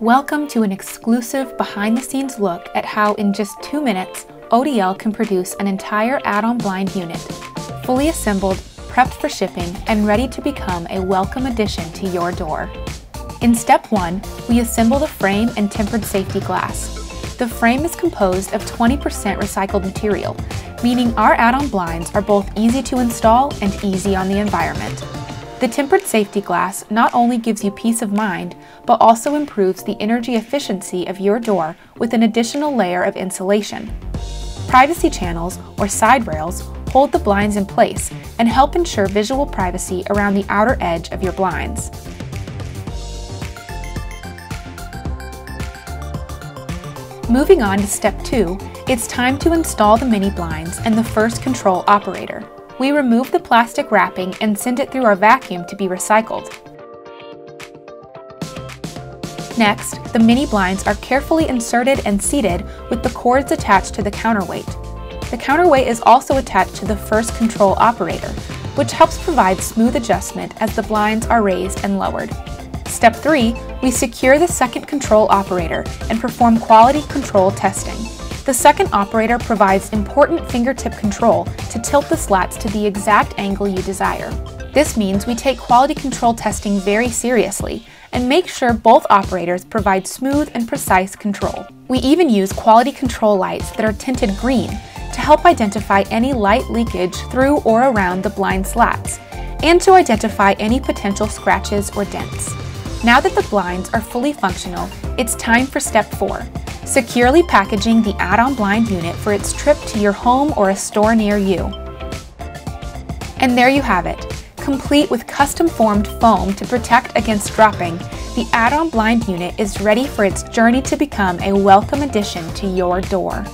Welcome to an exclusive behind-the-scenes look at how in just 2 minutes, ODL can produce an entire add-on blind unit, fully assembled, prepped for shipping, and ready to become a welcome addition to your door. In step 1, we assemble the frame and tempered safety glass. The frame is composed of 20% recycled material, meaning our add-on blinds are both easy to install and easy on the environment. The tempered safety glass not only gives you peace of mind, but also improves the energy efficiency of your door with an additional layer of insulation. Privacy channels, or side rails, hold the blinds in place and help ensure visual privacy around the outer edge of your blinds. Moving on to step 2, it's time to install the mini blinds and the first control operator. We remove the plastic wrapping and send it through our vacuum to be recycled. Next, the mini blinds are carefully inserted and seated with the cords attached to the counterweight. The counterweight is also attached to the first control operator, which helps provide smooth adjustment as the blinds are raised and lowered. Step 3, we secure the second control operator and perform quality control testing. The second operator provides important fingertip control to tilt the slats to the exact angle you desire. This means we take quality control testing very seriously and make sure both operators provide smooth and precise control. We even use quality control lights that are tinted green to help identify any light leakage through or around the blind slats and to identify any potential scratches or dents. Now that the blinds are fully functional, it's time for step 4. Securely packaging the add-on blind unit for its trip to your home or a store near you. And there you have it. Complete with custom-formed foam to protect against dropping, the add-on blind unit is ready for its journey to become a welcome addition to your door.